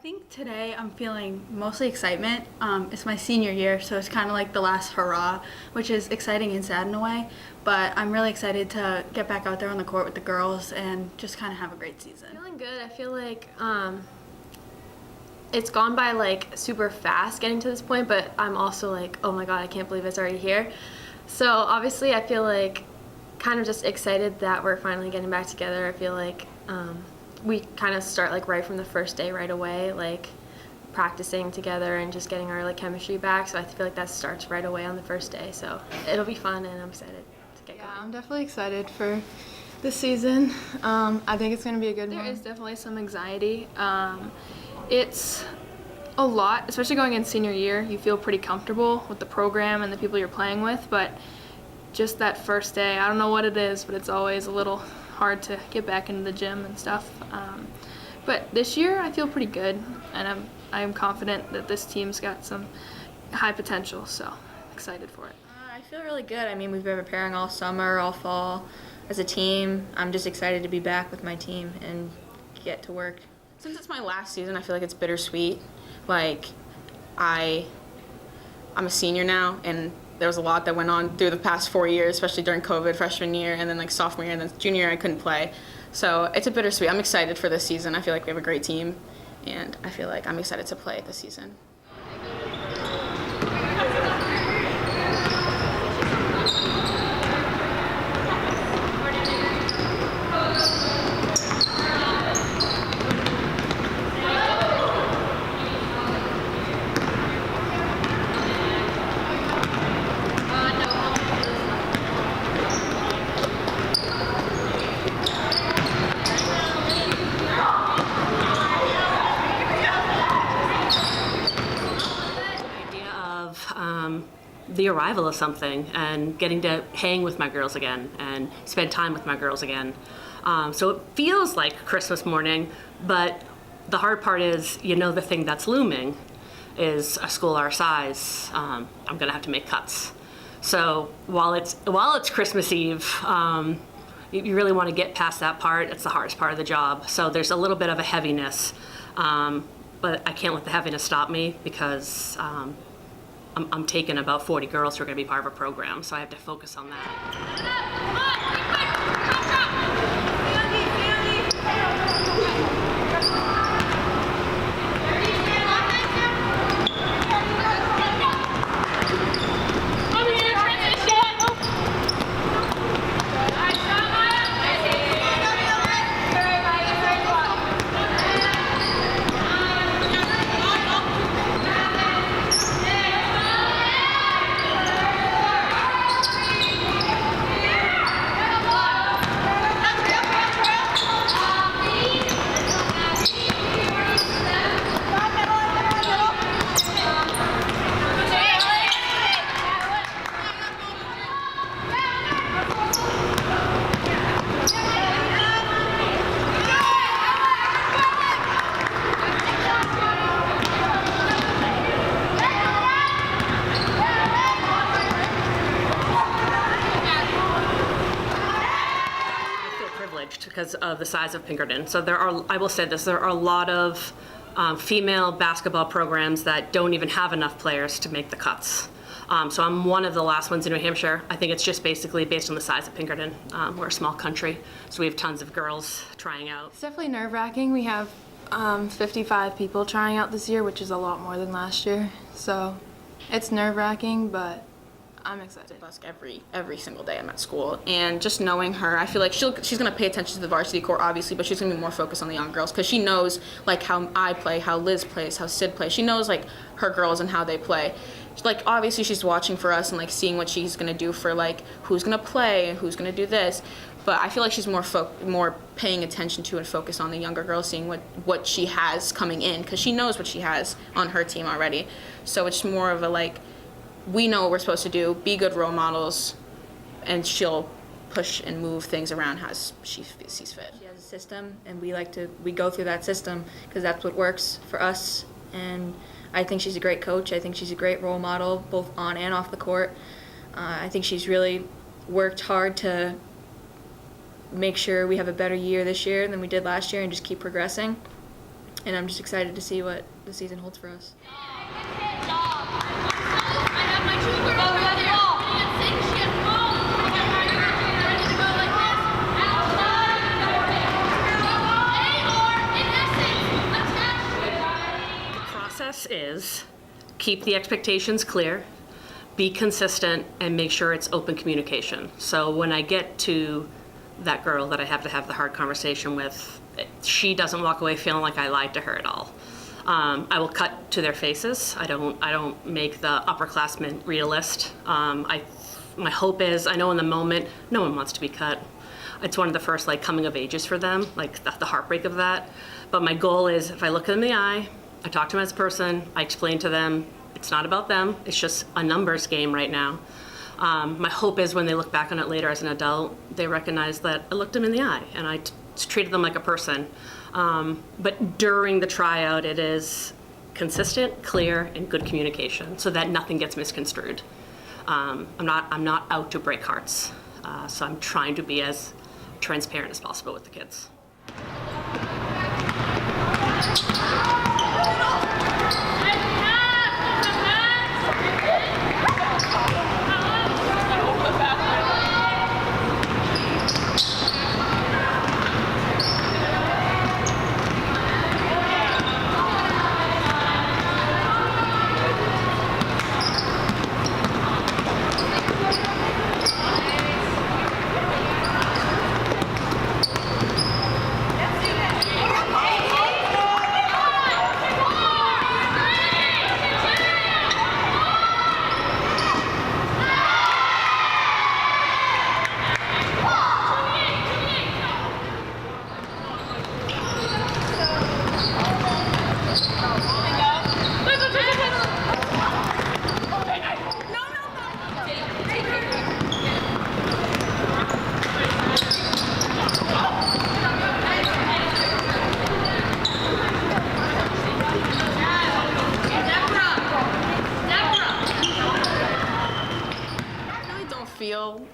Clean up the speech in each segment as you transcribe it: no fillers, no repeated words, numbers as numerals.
think today I'm feeling mostly excitement. It's my senior year, so it's kind of like the last hurrah, which is exciting and sad in a way. But I'm really excited to get back out there on the court with the girls and just kind of have a great season. Feeling good. I feel like it's gone by like super fast getting to this point, but I'm also like, oh my god, I can't believe it's already here. So obviously I feel like kind of just excited that we're finally getting back together. I feel like we kind of start like right from the first day right away, like practicing together and just getting our like chemistry back. So I feel like that starts right away on the first day. So it'll be fun and I'm excited to get going. I'm definitely excited for this season. I think it's going to be a good one. There is definitely some anxiety. It's a lot, especially going in senior year. You feel pretty comfortable with the program and the people you're playing with, but just that first day, I don't know what it is, but it's always a little hard to get back into the gym and stuff. But this year I feel pretty good, and I'm confident that this team's got some high potential, so excited for it. I feel really good. I mean, we've been preparing all summer, all fall as a team. I'm just excited to be back with my team and get to work. Since it's my last season, I feel like it's bittersweet. Like, I'm a senior now, and there was a lot that went on through the past 4 years, especially during COVID, freshman year, and then like sophomore year, and then junior year I couldn't play. So it's a bittersweet. I'm excited for this season. I feel like we have a great team, and I feel like I'm excited to play this season. The arrival of something and getting to hang with my girls again and spend time with my girls again. So it feels like Christmas morning, but the hard part is, the thing that's looming is a school our size. I'm gonna have to make cuts. So while it's Christmas Eve, you really want to get past that part. It's the hardest part of the job. So there's a little bit of a heaviness, but I can't let the heaviness stop me because I'm taking about 40 girls who are going to be part of a program, so I have to focus on that. Because of the size of Pinkerton. So I will say this, there are a lot of female basketball programs that don't even have enough players to make the cuts. So I'm one of the last ones in New Hampshire. I think it's just basically based on the size of Pinkerton. We're a small country, so we have tons of girls trying out. It's definitely nerve-wracking. We have 55 people trying out this year, which is a lot more than last year. So it's nerve-wracking, but I'm excited. Busk every single day I'm at school, and just knowing her, I feel like she's gonna pay attention to the varsity court, obviously, but she's gonna be more focused on the young girls because she knows like how I play, how Liz plays, how Sid plays. She knows like her girls and how they play. Like obviously she's watching for us and like seeing what she's gonna do for like who's gonna play and who's gonna do this. But I feel like she's more paying attention to and focused on the younger girls, seeing what she has coming in because she knows what she has on her team already. So it's more of a like, we know what we're supposed to do, be good role models, and she'll push and move things around as she sees fit. She has a system, and we go through that system because that's what works for us. And I think she's a great coach. I think she's a great role model, both on and off the court. I think she's really worked hard to make sure we have a better year this year than we did last year and just keep progressing. and I'm just excited to see what the season holds for us. Process is keep the expectations clear, be consistent, and make sure it's open communication. So when I get to that girl that I have to have the hard conversation with, she doesn't walk away feeling like I lied to her at all. I will cut to their faces. I don't make the upperclassmen read a list. My hope is, I know in the moment, no one wants to be cut. It's one of the first like coming of ages for them, like the heartbreak of that. But my goal is, if I look them in the eye, I talk to them as a person, I explain to them, it's not about them, it's just a numbers game right now. My hope is when they look back on it later as an adult, they recognize that I looked them in the eye and I treated them like a person. But during the tryout, it is consistent, clear, and good communication so that nothing gets misconstrued. I'm not out to break hearts, so I'm trying to be as transparent as possible with the kids.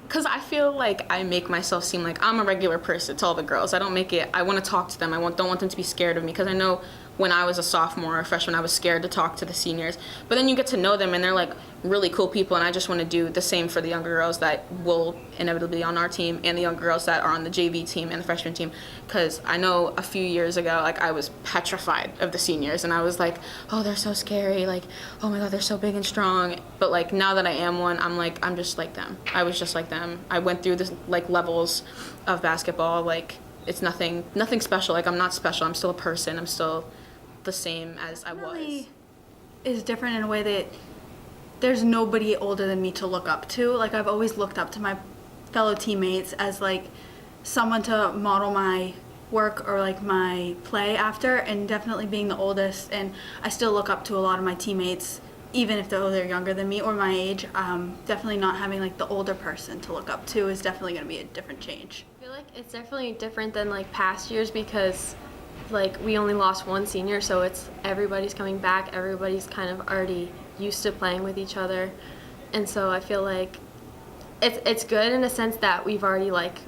Because I feel like I make myself seem like I'm a regular person to all the girls. I don't make it, I want to talk to them. Don't want them to be scared of me, because I know when I was a sophomore or a freshman, I was scared to talk to the seniors. But then you get to know them and they're like really cool people, and I just want to do the same for the younger girls that will inevitably be on our team and the younger girls that are on the JV team and the freshman team. Because I know a few years ago, like, I was petrified of the seniors, and I was like, oh, they're so scary, like, oh my god, they're so big and strong. But like, now that I am one, I'm like, I'm just like them. I was just like them. I went through this like levels of basketball. Like, it's nothing special. Like, I'm not special. I'm still a person. I'm still the same as I was. Is different in a way that there's nobody older than me to look up to. Like, I've always looked up to my fellow teammates as like someone to model my work or like my play after, and definitely being the oldest, and I still look up to a lot of my teammates even if they're younger than me or my age. Definitely not having like the older person to look up to is definitely going to be a different change. I feel like it's definitely different than like past years, because like we only lost one senior, so it's everybody's coming back, everybody's kind of already used to playing with each other, and so I feel like it's good in a sense that we've already like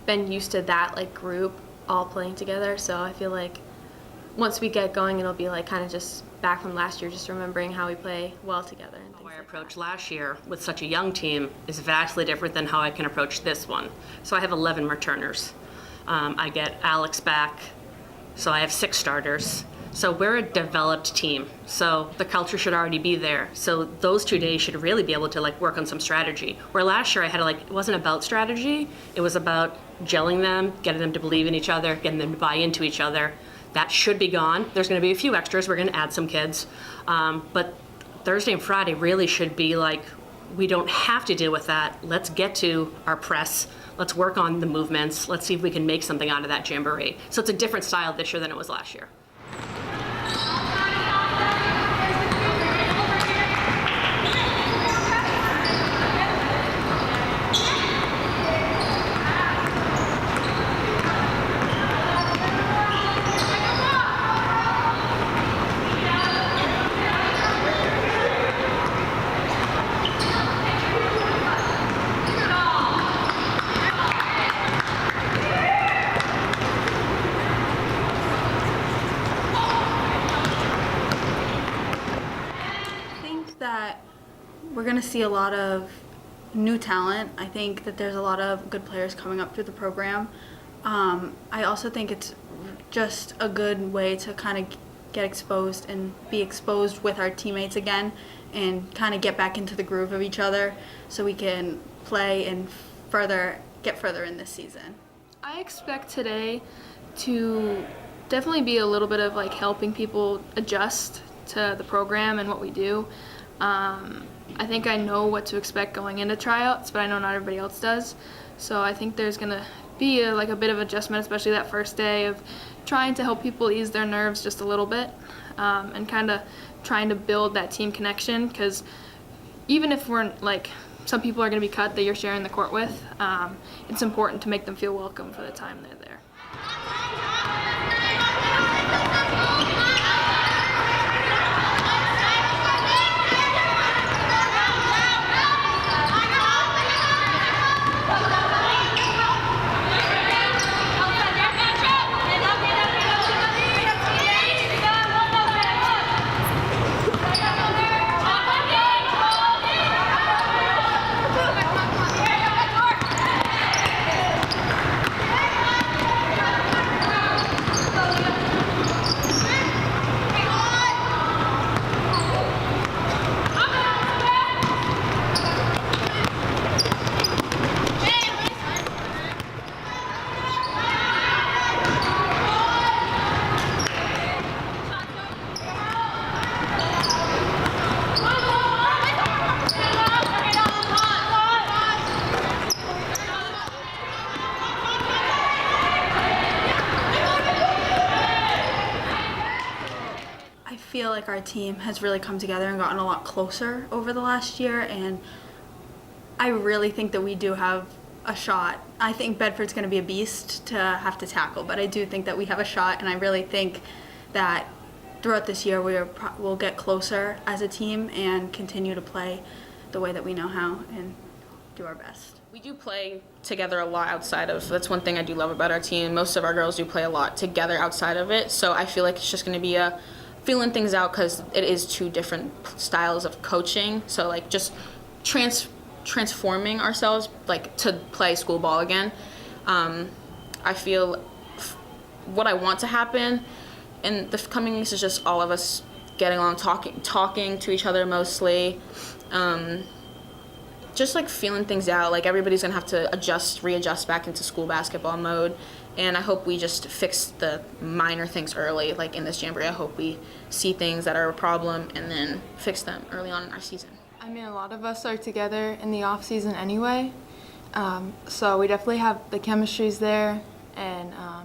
been used to that like group all playing together. So I feel like once we get going, it'll be like kind of just back from last year, just remembering how we play well together and things How I like approached last year with such a young team is vastly different than how I can approach this one. So I have 11 returners. I get Alex back, so I have 6 starters. So we're a developed team. So the culture should already be there. So those 2 days should really be able to like work on some strategy. Where last year I had to like, it wasn't about strategy, it was about gelling them, getting them to believe in each other, getting them to buy into each other. That should be gone. There's going to be a few extras. We're going to add some kids. But Thursday and Friday really should be like, we don't have to deal with that. Let's get to our press. Let's work on the movements. Let's see if we can make something out of that jamboree. So it's a different style this year than it was last year. that we're going to see a lot of new talent. I think that there's a lot of good players coming up through the program. I also think it's just a good way to kind of get exposed and be exposed with our teammates again and kind of get back into the groove of each other so we can play and get further in this season. I expect today to definitely be a little bit of like helping people adjust to the program and what we do. I think I know what to expect going into tryouts, but I know not everybody else does. So I think there's going to be a bit of adjustment, especially that first day of trying to help people ease their nerves just a little bit, and kind of trying to build that team connection, because even if we're some people are going to be cut that you're sharing the court with, it's important to make them feel welcome for the time they're there. I feel like our team has really come together and gotten a lot closer over the last year, and I really think that we do have a shot. I think Bedford's going to be a beast to have to tackle, but I do think that we have a shot, and I really think that throughout this year we'll get closer as a team and continue to play the way that we know how and do our best. We do play together a lot outside of, that's one thing I do love about our team. Most of our girls do play a lot together outside of it, so I feel like it's just going to be a feeling things out, because it is two different styles of coaching. So just transforming ourselves to play school ball again. I feel what I want to happen in the coming weeks is just all of us getting along, talking to each other mostly. Just feeling things out. Everybody's gonna have to readjust back into school basketball mode. And I hope we just fix the minor things early, in this jamboree. I hope we see things that are a problem and then fix them early on in our season. I mean, a lot of us are together in the off season anyway, so we definitely have the chemistries there, and I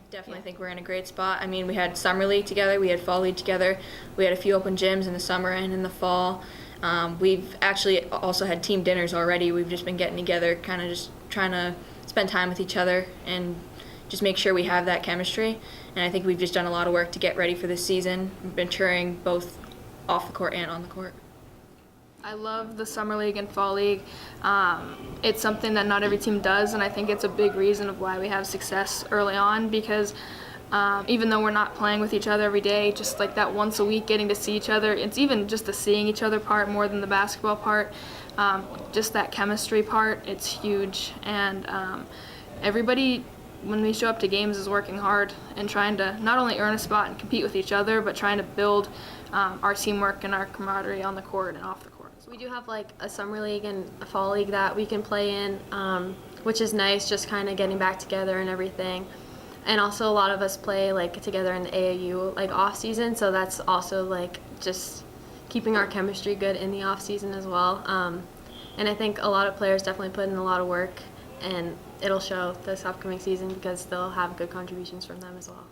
definitely think we're in a great spot. I mean, we had summer league together, we had fall league together, we had a few open gyms in the summer and in the fall. We've actually also had team dinners already. We've just been getting together, kind of just trying to spend time with each other and just make sure we have that chemistry. And I think we've just done a lot of work to get ready for this season, maturing both off the court and on the court. I love the summer league and fall league. It's something that not every team does, and I think it's a big reason of why we have success early on, because even though we're not playing with each other every day, just that once a week getting to see each other, it's even just the seeing each other part more than the basketball part. Just that chemistry part, it's huge. And everybody, when we show up to games, is working hard and trying to not only earn a spot and compete with each other, but trying to build our teamwork and our camaraderie on the court and off the court. We do have a summer league and a fall league that we can play in, which is nice, just kind of getting back together and everything. And also a lot of us play together in the AAU off season, so that's also just keeping our chemistry good in the off season as well. And I think a lot of players definitely put in a lot of work, and it'll show this upcoming season because they'll have good contributions from them as well.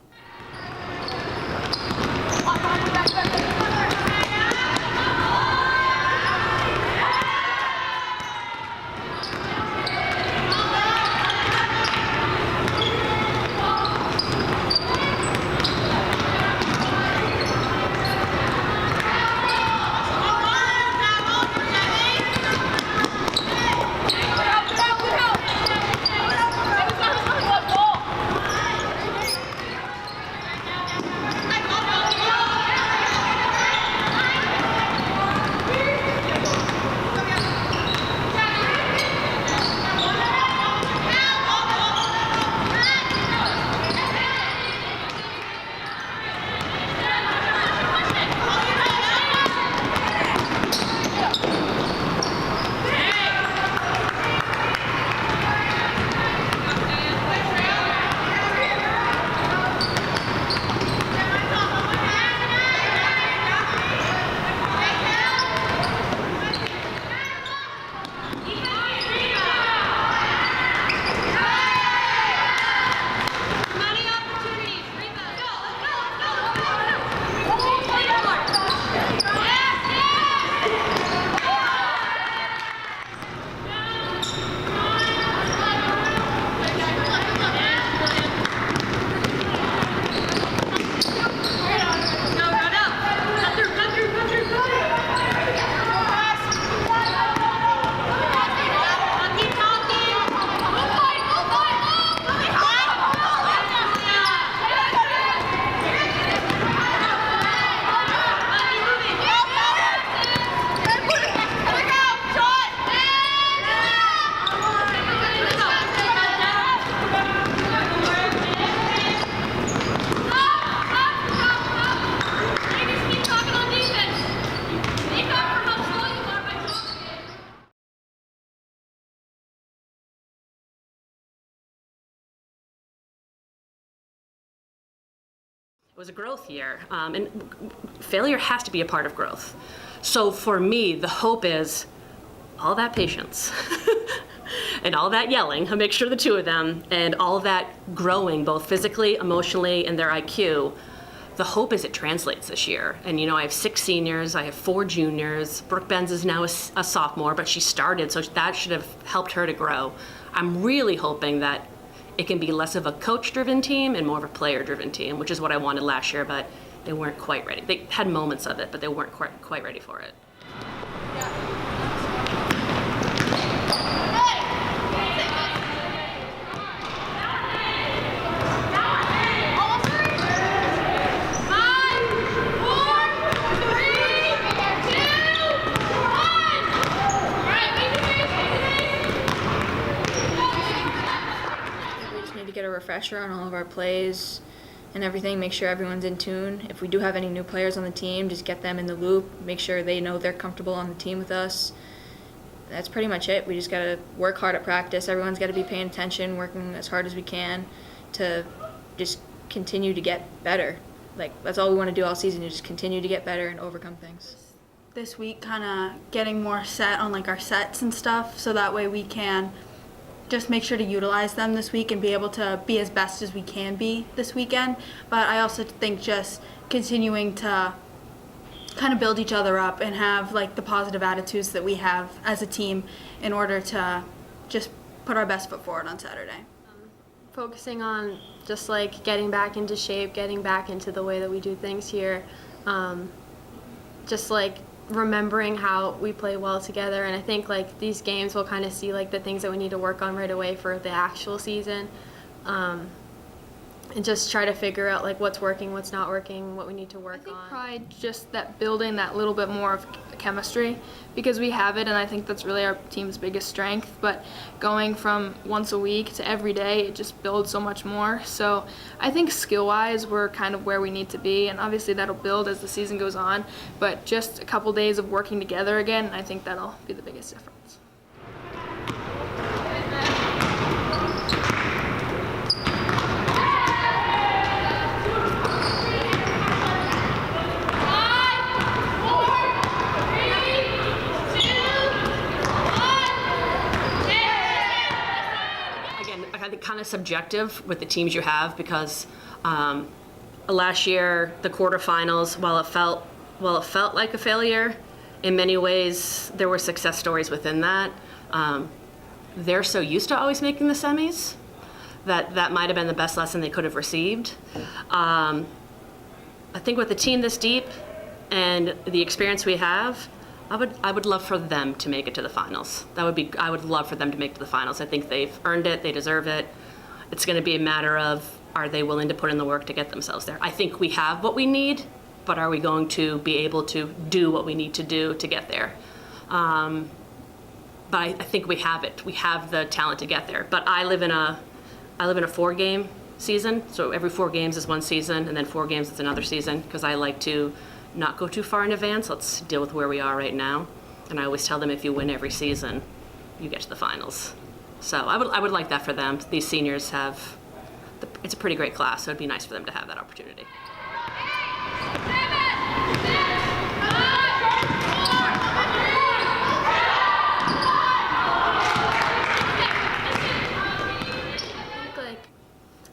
was a growth year, and failure has to be a part of growth. So for me, the hope is all that patience and all that yelling, a mixture of the two of them, and all that growing, both physically, emotionally, and their IQ. The hope is it translates this year. And I have 6 seniors, I have 4 juniors. Brooke Benz is now a sophomore, but she started, so that should have helped her to grow. I'm really hoping that it can be less of a coach-driven team and more of a player-driven team, which is what I wanted last year, but they weren't quite ready. They had moments of it, but they weren't quite ready for it. Get a refresher on all of our plays and everything, make sure everyone's in tune. If we do have any new players on the team, just get them in the loop, make sure they know they're comfortable on the team with us. That's pretty much it. We just got to work hard at practice. Everyone's got to be paying attention, working as hard as we can to just continue to get better. That's all we want to do all season, is just continue to get better and overcome things. This week, kind of getting more set on our sets and stuff, so that way we can just make sure to utilize them this week and be able to be as best as we can be this weekend. But I also think just continuing to kind of build each other up and have the positive attitudes that we have as a team in order to just put our best foot forward on Saturday. Focusing on just getting back into shape, getting back into the way that we do things here. Just remembering how we play well together, and I think these games we'll kind of see the things that we need to work on right away for the actual season, and just try to figure out what's working, what's not working, what we need to work I think on. pride, just that building that little bit more of chemistry, because we have it, and I think that's really our team's biggest strength. But going from once a week to every day, it just builds so much more. So I think skill-wise, we're kind of where we need to be, and obviously that'll build as the season goes on. But just a couple days of working together again, I think that'll be the biggest difference. I think kind of subjective with the teams you have, because last year the quarterfinals, while it felt like a failure, in many ways there were success stories within that. They're so used to always making the semis that might have been the best lesson they could have received. I think with a team this deep and the experience we have, I would love for them to make it to the finals. I would love for them to make it to the finals. I think they've earned it, they deserve it. It's going to be a matter of, are they willing to put in the work to get themselves there? I think we have what we need, but are we going to be able to do what we need to do to get there? But I think we have it. We have the talent to get there. But I live in a 4-game season, so every 4 games is one season, and then 4 games is another season, because I like to not go too far in advance. Let's deal with where we are right now. And I always tell them, if you win every season, you get to the finals. So I would like that for them. These seniors it's a pretty great class, so it'd be nice for them to have that opportunity.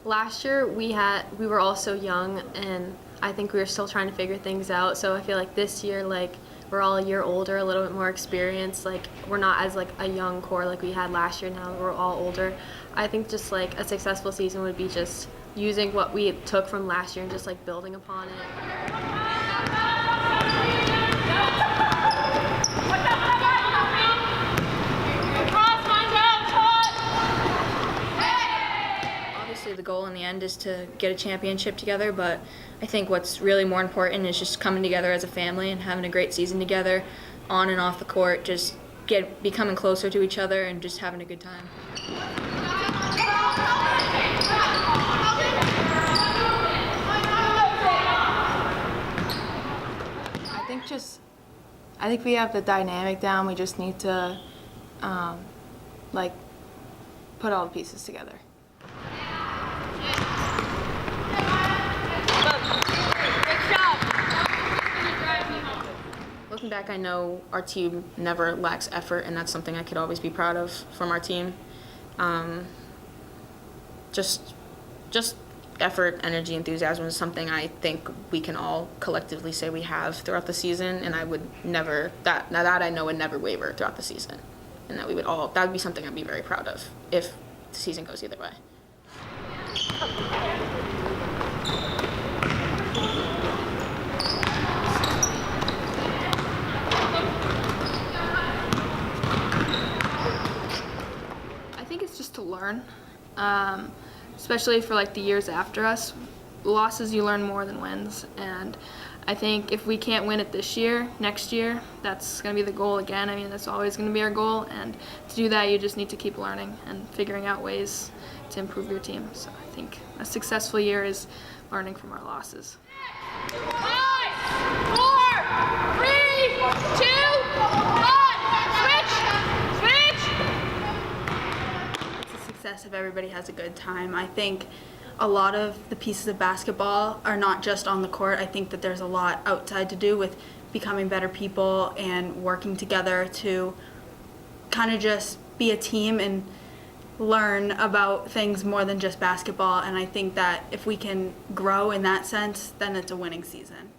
Last year we were all so young, and I think we were still trying to figure things out. So I feel like this year, we're all a year older, a little bit more experienced. We're not as a young core like we had last year. Now we're all older. I think just a successful season would be just using what we took from last year and just building upon it. The goal in the end is to get a championship together, but I think what's really more important is just coming together as a family and having a great season together on and off the court, just becoming closer to each other and just having a good time. I think we have the dynamic down. We just need to put all the pieces together. looking back, I know our team never lacks effort, and that's something I could always be proud of from our team. Just effort, energy, enthusiasm is something I think we can all collectively say we have throughout the season, and I would never, that I know would never waver throughout the season, and that would be something I'd be very proud of if the season goes either way. I think it's just to learn, especially for like the years after us. Losses you learn more than wins, and I think if we can't win it this year, next year, that's going to be the goal again. I mean, that's always going to be our goal, and to do that, you just need to keep learning and figuring out ways to improve your team. So I think a successful year is learning from our losses. 5, 4, 3, 2, 1, switch! It's a success if everybody has a good time. I think a lot of the pieces of basketball are not just on the court. I think that there's a lot outside to do with becoming better people and working together to kind of just be a team and learn about things more than just basketball. And I think that if we can grow in that sense, then it's a winning season.